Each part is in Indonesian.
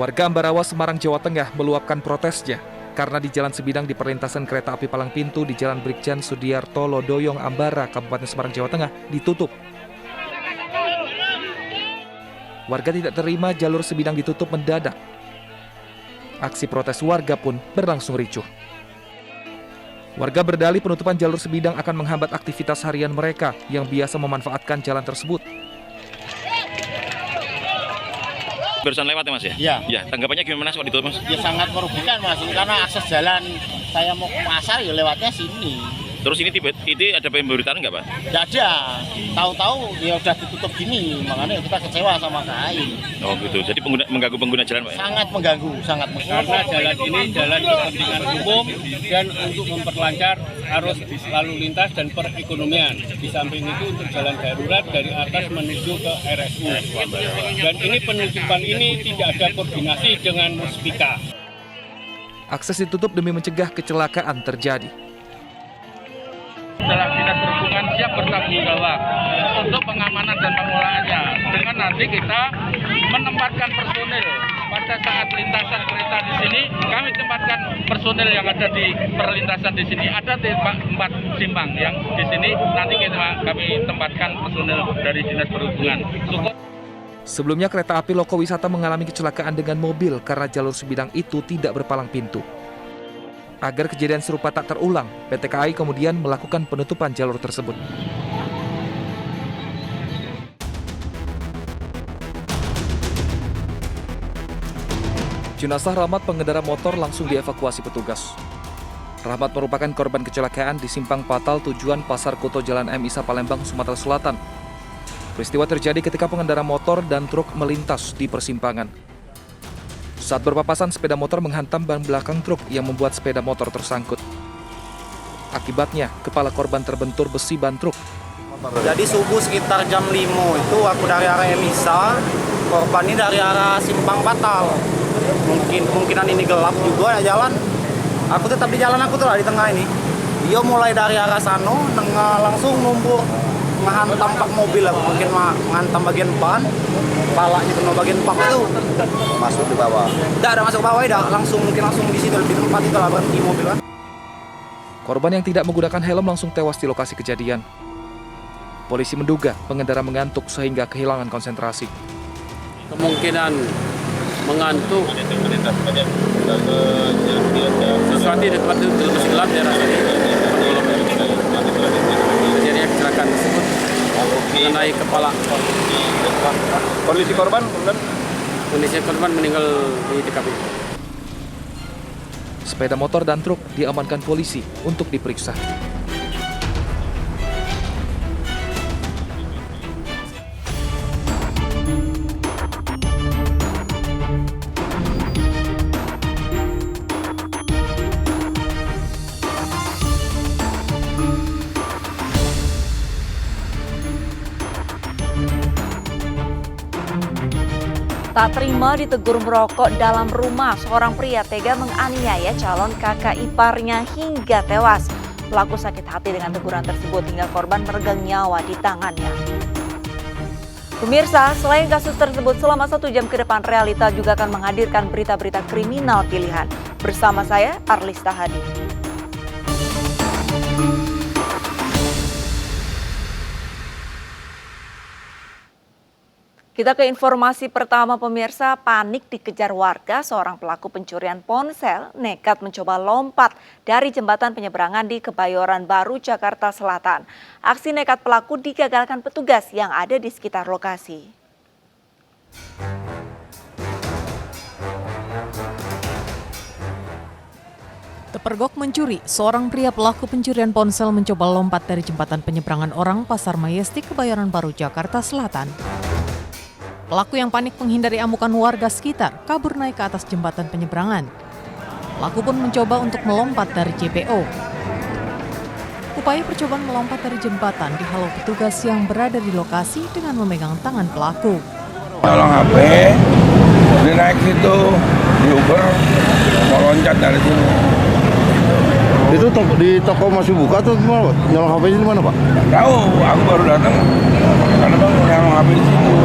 Warga Ambarawa, Semarang, Jawa Tengah meluapkan protesnya karena di jalan sebidang di perlintasan kereta api Palang Pintu di Jalan Brigjen Sudiarto Lodoyong, Ambara, Kabupaten Semarang, Jawa Tengah ditutup. Warga tidak terima jalur sebidang ditutup mendadak. Aksi protes warga pun berlangsung ricuh. Warga berdalih penutupan jalur sebidang akan menghambat aktivitas harian mereka yang biasa memanfaatkan jalan tersebut. Barusan lewat ya Mas ya? Iya. Ya, tanggapannya gimana Mas waktu itu Mas? Ya sangat merugikan Mas, karena akses jalan saya mau ke pasar ya lewatnya sini. Terus ini itu ada pemberitaan nggak Pak? Tidak ada, tahu-tahu ya udah ditutup gini, makanya kita kecewa sama KAI. Oh gitu, jadi mengganggu pengguna jalan Pak? Sangat mengganggu, sangat mengganggu. Karena jalan ini jalan kepentingan umum dan untuk memperlancar arus lalu lintas dan perekonomian. Di samping itu untuk jalan darurat dari atas menuju ke RSU. Dan ini penutupan ini tidak ada koordinasi dengan Muspika. Akses ditutup demi mencegah kecelakaan terjadi. Dalam Dinas Perhubungan siap bertanggung jawab untuk pengamanan dan pengelolaannya dengan nanti kita menempatkan personil pada saat lintasan kereta di sini. Kami tempatkan personil yang ada di perlintasan di sini, ada 4 simpang yang di sini nanti kami tempatkan personil dari Dinas Perhubungan. Sebelumnya kereta api Loko Wisata mengalami kecelakaan dengan mobil karena jalur sebidang itu tidak berpalang pintu. Agar kejadian serupa tak terulang, PT KAI kemudian melakukan penutupan jalur tersebut. Jenazah Rahmat, pengendara motor, langsung dievakuasi petugas. Rahmat merupakan korban kecelakaan di simpang fatal tujuan Pasar Kuto Jalan M. Isa, Palembang, Sumatera Selatan. Peristiwa terjadi ketika pengendara motor dan truk melintas di persimpangan. Saat berpapasan, sepeda motor menghantam ban belakang truk yang membuat sepeda motor tersangkut. Akibatnya, kepala korban terbentur besi ban truk. Jadi subuh sekitar jam 5 itu aku dari arah Emisa, korban ini dari arah Simpang Fatal. Kemungkinan ini gelap juga ya jalan. Aku tetap di jalan aku tuh lah di tengah ini. Dia mulai dari arah sana, langsung numpuk menghantam pak mobil, mungkin menghantam bagian ban, kepalanya kena bagian pak itu. Masuk di bawah. Tidak ada masuk ke bawah, langsung di situ di tempat itu lah berhenti mobil kan. Korban yang tidak menggunakan helm langsung tewas di lokasi kejadian. Polisi menduga pengendara mengantuk sehingga kehilangan konsentrasi. Kemungkinan mengantuk sesuatu di tempat itu lebih gelap ya rasanya. Terjadinya kecelakaan tersebut mengenai kepala. Kondisi korban meninggal di TKP. Sepeda motor dan truk diamankan polisi untuk diperiksa. Tak terima ditegur merokok dalam rumah, seorang pria tega menganiaya calon kakak iparnya hingga tewas. Pelaku sakit hati dengan teguran tersebut hingga korban meregang nyawa di tangannya. Pemirsa, selain kasus tersebut, selama 1 jam ke depan Realita juga akan menghadirkan berita-berita kriminal pilihan. Bersama saya, Arlista Hadi. Kita ke informasi pertama pemirsa, panik dikejar warga, seorang pelaku pencurian ponsel nekat mencoba lompat dari jembatan penyeberangan di Kebayoran Baru, Jakarta Selatan. Aksi nekat pelaku digagalkan petugas yang ada di sekitar lokasi. Terpergok mencuri, seorang pria pelaku pencurian ponsel mencoba lompat dari jembatan penyeberangan orang Pasar Majestic, Kebayoran Baru, Jakarta Selatan. Pelaku yang panik menghindari amukan warga sekitar kabur naik ke atas jembatan penyeberangan. Pelaku pun mencoba untuk melompat dari JPO. Upaya percobaan melompat dari jembatan dihalau petugas yang berada di lokasi dengan memegang tangan pelaku. Tolong HP, dia naik situ, di Uber, mau loncat dari sini. Itu di toko masih buka atau nyolong HP di mana Pak? Nggak tahu, aku baru datang, karena bang nyolong HP di situ.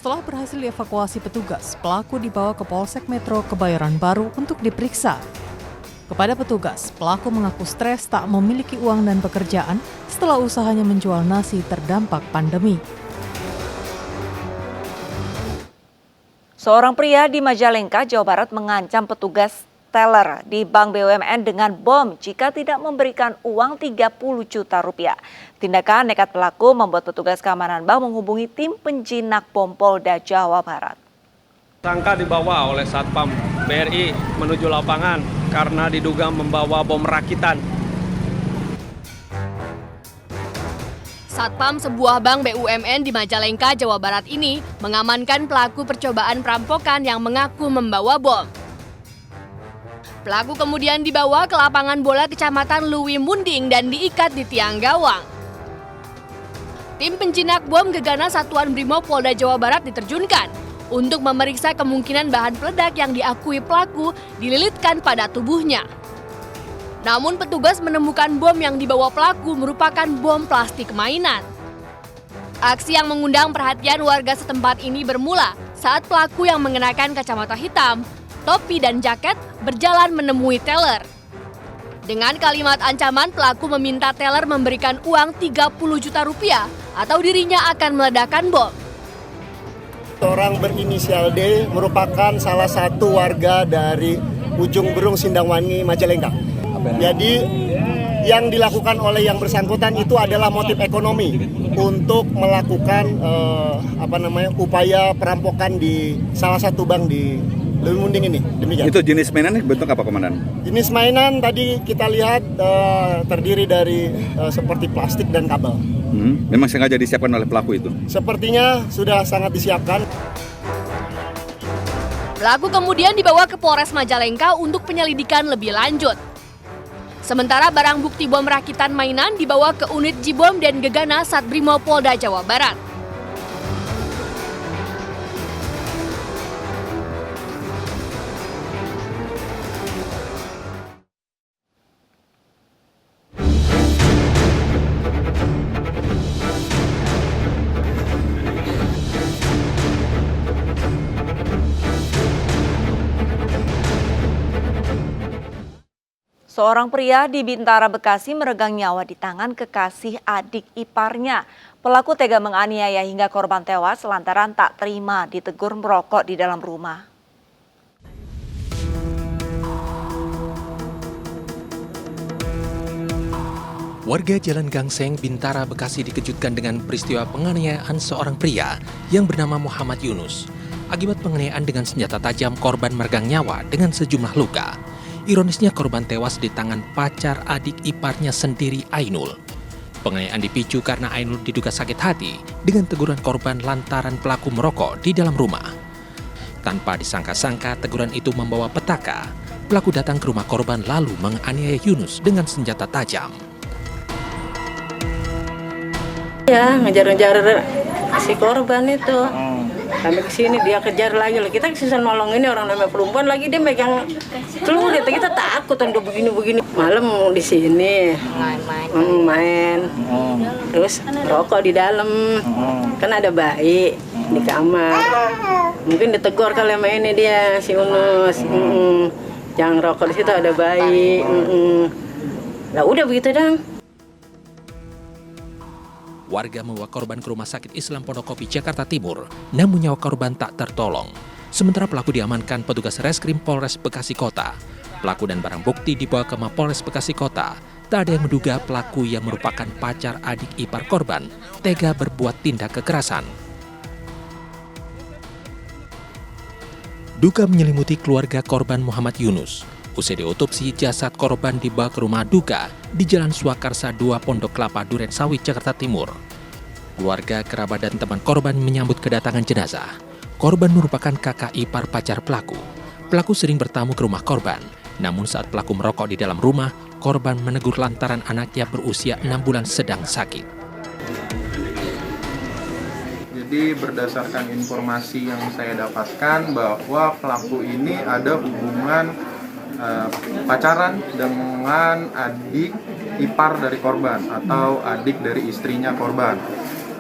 Setelah berhasil dievakuasi petugas, pelaku dibawa ke Polsek Metro Kebayoran Baru untuk diperiksa. Kepada petugas, pelaku mengaku stres tak memiliki uang dan pekerjaan setelah usahanya menjual nasi terdampak pandemi. Seorang pria di Majalengka, Jawa Barat mengancam petugas teller di Bank BUMN dengan bom jika tidak memberikan uang 30 juta rupiah. Tindakan nekat pelaku membuat petugas keamanan bank menghubungi tim penjinak bom Polda Jawa Barat. Tersangka dibawa oleh Satpam BRI menuju lapangan karena diduga membawa bom rakitan. Satpam sebuah bank BUMN di Majalengka, Jawa Barat ini mengamankan pelaku percobaan perampokan yang mengaku membawa bom. Pelaku kemudian dibawa ke lapangan bola Kecamatan Luwi Munding dan diikat di tiang gawang. Tim penjinak bom Gegana Satuan Brimob Polda Jawa Barat diterjunkan untuk memeriksa kemungkinan bahan peledak yang diakui pelaku dililitkan pada tubuhnya. Namun petugas menemukan bom yang dibawa pelaku merupakan bom plastik mainan. Aksi yang mengundang perhatian warga setempat ini bermula saat pelaku yang mengenakan kacamata hitam, topi dan jaket berjalan menemui teller. Dengan kalimat ancaman, pelaku meminta teller memberikan uang 30 juta rupiah atau dirinya akan meledakkan bom. Orang berinisial D merupakan salah satu warga dari Ujung Berung, Sindangwangi, Majalengka. Jadi yang dilakukan oleh yang bersangkutan itu adalah motif ekonomi untuk melakukan upaya perampokan di salah satu bank di Luwi Munding ini. Demikian. Itu jenis mainan bentuk apa, Komandan? Jenis mainan tadi kita lihat terdiri dari seperti plastik dan kabel. Memang sengaja disiapkan oleh pelaku itu? Sepertinya sudah sangat disiapkan. Pelaku kemudian dibawa ke Polres Majalengka untuk penyelidikan lebih lanjut. Sementara barang bukti bom rakitan mainan dibawa ke unit Jibom dan Gegana Satbrimob Polda Jawa Barat. Seorang pria di Bintara, Bekasi meregang nyawa di tangan kekasih adik iparnya. Pelaku tega menganiaya hingga korban tewas lantaran tak terima ditegur merokok di dalam rumah. Warga Jalan Gangseng, Bintara, Bekasi dikejutkan dengan peristiwa penganiayaan seorang pria yang bernama Muhammad Yunus. Akibat penganiayaan dengan senjata tajam, korban meregang nyawa dengan sejumlah luka. Ironisnya korban tewas di tangan pacar adik iparnya sendiri, Ainul. Penganiayaan dipicu karena Ainul diduga sakit hati dengan teguran korban lantaran pelaku merokok di dalam rumah. Tanpa disangka-sangka teguran itu membawa petaka. Pelaku datang ke rumah korban lalu menganiaya Yunus dengan senjata tajam. Ya, ngejar-ngejar si korban itu. Sampai ke sini dia kejar lagi. Kita susah nolong ini orang namanya perempuan lagi, dia megang telur. Kita takut udah begini-begini. Malam di sini main. Terus rokok di dalam. Kan ada bayi di kamar. Mungkin ditegur kali sama ini dia si Yunus. Jangan rokok di situ, ada bayi. Nah udah begitu dong. Warga membawa korban ke Rumah Sakit Islam Pondok Kopi, Jakarta Timur, namun nyawa korban tak tertolong. Sementara pelaku diamankan petugas Reskrim Polres Bekasi Kota. Pelaku dan barang bukti dibawa ke Mapolres Bekasi Kota. Tak ada yang menduga pelaku yang merupakan pacar adik ipar korban tega berbuat tindak kekerasan. Duka menyelimuti keluarga korban Muhammad Yunus. Usai diotopsi, jasad korban dibawa ke rumah duka di Jalan Swakarsa 2, Pondok Kelapa, Duren Sawit, Jakarta Timur. Keluarga, kerabat, dan teman korban menyambut kedatangan jenazah. Korban merupakan kakak ipar pacar pelaku. Pelaku sering bertamu ke rumah korban, namun saat pelaku merokok di dalam rumah, korban menegur lantaran anaknya berusia 6 bulan sedang sakit. Jadi berdasarkan informasi yang saya dapatkan bahwa pelaku ini ada hubungan pacaran dengan adik ipar dari korban atau adik dari istrinya korban.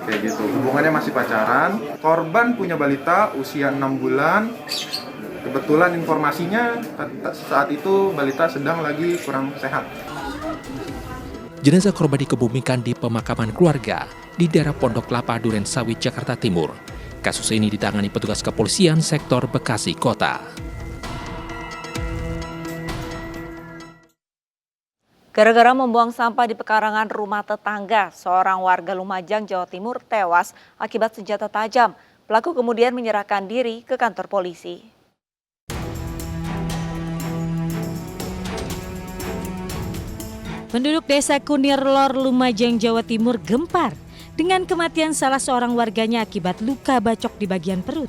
kayak gitu. Hubungannya masih pacaran. Korban punya balita usia 6 bulan. Kebetulan informasinya saat itu balita sedang lagi kurang sehat. Jenazah korban dikebumikan di pemakaman keluarga di daerah Pondok Kelapa, Duren Sawit, Jakarta Timur. Kasus ini ditangani petugas kepolisian sektor Bekasi Kota. Gara-gara membuang sampah di pekarangan rumah tetangga, seorang warga Lumajang, Jawa Timur tewas akibat senjata tajam. Pelaku kemudian menyerahkan diri ke kantor polisi. Penduduk desa Kunir Lor, Lumajang, Jawa Timur gempar dengan kematian salah seorang warganya akibat luka bacok di bagian perut.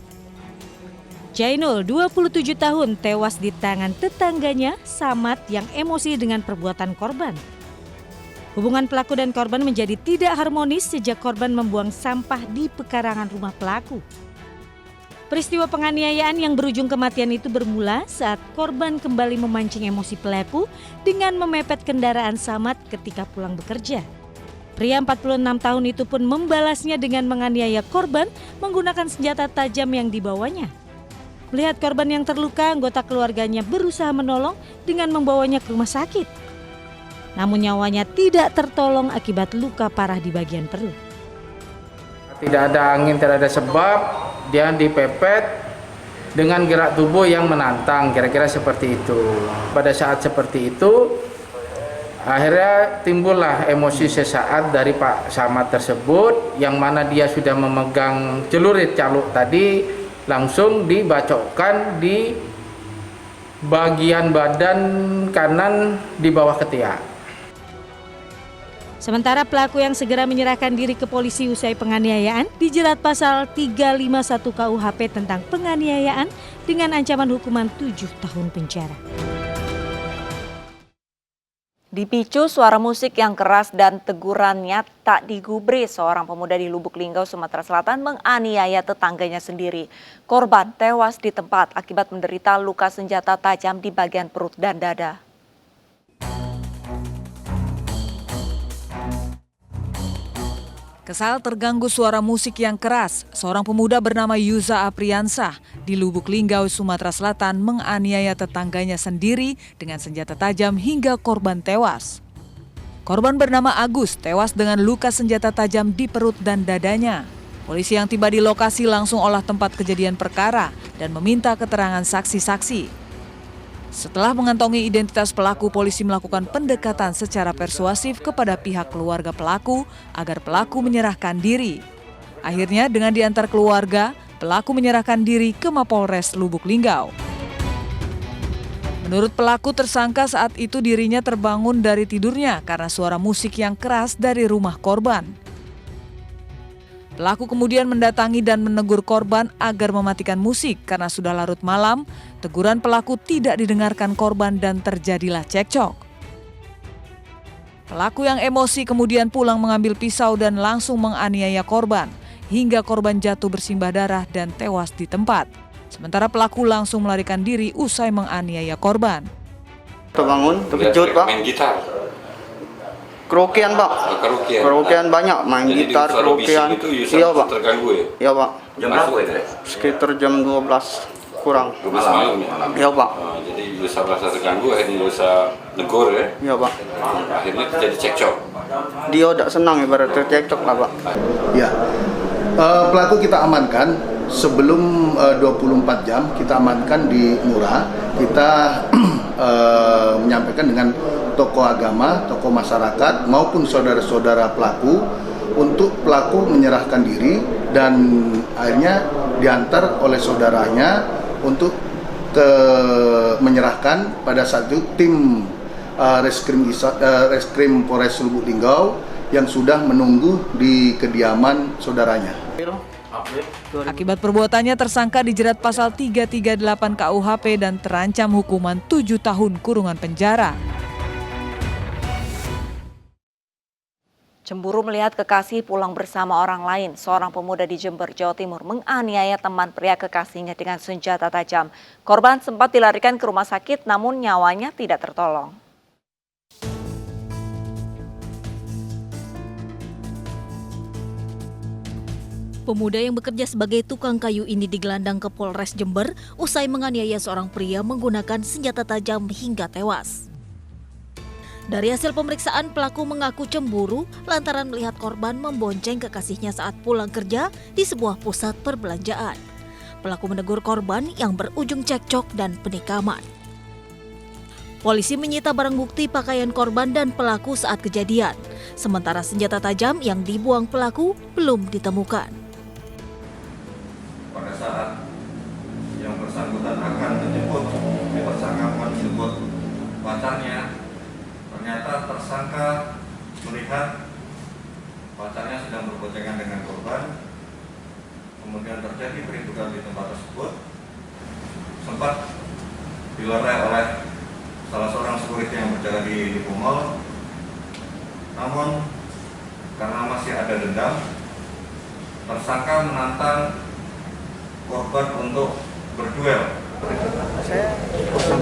Jainul, 27 tahun, tewas di tangan tetangganya, Samad, yang emosi dengan perbuatan korban. Hubungan pelaku dan korban menjadi tidak harmonis sejak korban membuang sampah di pekarangan rumah pelaku. Peristiwa penganiayaan yang berujung kematian itu bermula saat korban kembali memancing emosi pelaku dengan memepet kendaraan Samad ketika pulang bekerja. Pria 46 tahun itu pun membalasnya dengan menganiaya korban menggunakan senjata tajam yang dibawanya. Melihat korban yang terluka, anggota keluarganya berusaha menolong dengan membawanya ke rumah sakit. Namun nyawanya tidak tertolong akibat luka parah di bagian perut. Tidak ada angin, tidak ada sebab, dia dipepet dengan gerak tubuh yang menantang, kira-kira seperti itu. Pada saat seperti itu, akhirnya timbullah emosi sesaat dari Pak Samad tersebut, yang mana dia sudah memegang celurit caluk tadi, langsung dibacokkan di bagian badan kanan di bawah ketiak. Sementara pelaku yang segera menyerahkan diri ke polisi usai penganiayaan dijerat pasal 351 KUHP tentang penganiayaan dengan ancaman hukuman 7 tahun penjara. Dipicu suara musik yang keras dan tegurannya tak digubris, seorang pemuda di Lubuk Linggau, Sumatera Selatan menganiaya tetangganya sendiri. Korban tewas di tempat akibat menderita luka senjata tajam di bagian perut dan dada. Kesal terganggu suara musik yang keras, seorang pemuda bernama Yuza Apriansah di Lubuk Linggau, Sumatera Selatan menganiaya tetangganya sendiri dengan senjata tajam hingga korban tewas. Korban bernama Agus tewas dengan luka senjata tajam di perut dan dadanya. Polisi yang tiba di lokasi langsung olah tempat kejadian perkara dan meminta keterangan saksi-saksi. Setelah mengantongi identitas pelaku, polisi melakukan pendekatan secara persuasif kepada pihak keluarga pelaku agar pelaku menyerahkan diri. Akhirnya dengan diantar keluarga, pelaku menyerahkan diri ke Mapolres Lubuk Linggau. Menurut pelaku, tersangka saat itu dirinya terbangun dari tidurnya karena suara musik yang keras dari rumah korban. Pelaku kemudian mendatangi dan menegur korban agar mematikan musik karena sudah larut malam. Teguran pelaku tidak didengarkan korban dan terjadilah cekcok. Pelaku yang emosi kemudian pulang mengambil pisau dan langsung menganiaya korban hingga korban jatuh bersimbah darah dan tewas di tempat. Sementara pelaku langsung melarikan diri usai menganiaya korban. Terbangun, terkejut Pak. Main gitar. Kerokian Pak. Kerokian banyak, main jadi gitar, kerokian. Iya Pak. Terganggu ya? Iya Pak. Jam berapa itu? Sekitar jam 12 kurang. 12 malam ya? Iya Pak. Jadi Yusa merasa terganggu, akhirnya Yusa negur ya? Iya Pak. Akhirnya terjadi cekcok. Dia tidak senang ibarat tercekcok lah Pak. Ya, pelaku kita amankan sebelum 24 jam kita amankan di Murah. Kita menyampaikan dengan tokoh agama, tokoh masyarakat maupun saudara-saudara pelaku untuk pelaku menyerahkan diri dan akhirnya diantar oleh saudaranya untuk menyerahkan pada saat itu tim Reskrim Polres Lubuk Linggau yang sudah menunggu di kediaman saudaranya. Akibat perbuatannya, tersangka dijerat pasal 338 KUHP dan terancam hukuman 7 tahun kurungan penjara. Cemburu melihat kekasih pulang bersama orang lain, seorang pemuda di Jember, Jawa Timur menganiaya teman pria kekasihnya dengan senjata tajam. Korban sempat dilarikan ke rumah sakit namun nyawanya tidak tertolong. Pemuda yang bekerja sebagai tukang kayu ini digelandang ke Polres Jember usai menganiaya seorang pria menggunakan senjata tajam hingga tewas. Dari hasil pemeriksaan, pelaku mengaku cemburu lantaran melihat korban membonceng kekasihnya saat pulang kerja di sebuah pusat perbelanjaan. Pelaku menegur korban yang berujung cekcok dan penikaman. Polisi menyita barang bukti pakaian korban dan pelaku saat kejadian, sementara senjata tajam yang dibuang pelaku belum ditemukan. Pada saat yang bersangkutan akan menjemput pacarnya, ternyata tersangka melihat pacarnya sedang berboncengan dengan korban, kemudian terjadi keributan di tempat tersebut, sempat dilerai oleh salah seorang security yang berjaga di mall. Namun karena masih ada dendam, tersangka menantang korban untuk berduel.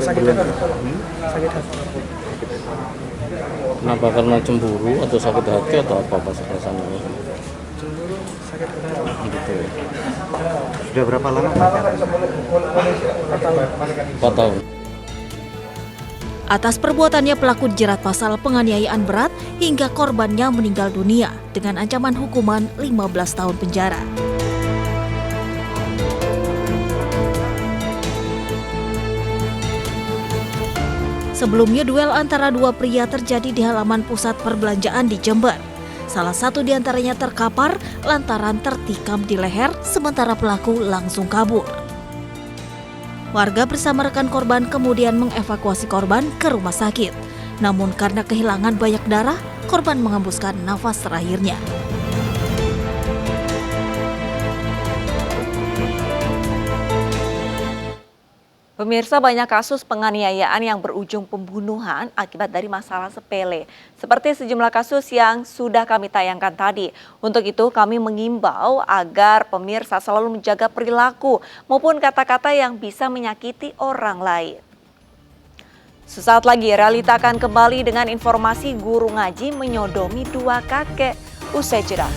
Sakit hati. Kenapa? Karena cemburu atau sakit hati atau apa rasanya? Cemburu, sakit hati. Gitu. Sudah berapa lama pacaran? 4 tahun. Atas perbuatannya pelaku dijerat pasal penganiayaan berat hingga korbannya meninggal dunia dengan ancaman hukuman 15 tahun penjara. Sebelumnya duel antara dua pria terjadi di halaman pusat perbelanjaan di Jember. Salah satu di antaranya terkapar lantaran tertikam di leher sementara pelaku langsung kabur. Warga bersama rekan korban kemudian mengevakuasi korban ke rumah sakit. Namun karena kehilangan banyak darah, korban menghembuskan nafas terakhirnya. Pemirsa, banyak kasus penganiayaan yang berujung pembunuhan akibat dari masalah sepele. Seperti sejumlah kasus yang sudah kami tayangkan tadi. Untuk itu kami mengimbau agar pemirsa selalu menjaga perilaku maupun kata-kata yang bisa menyakiti orang lain. Sesaat lagi Realita akan kembali dengan informasi guru ngaji menyodomi 2 kakek. Usai jeda.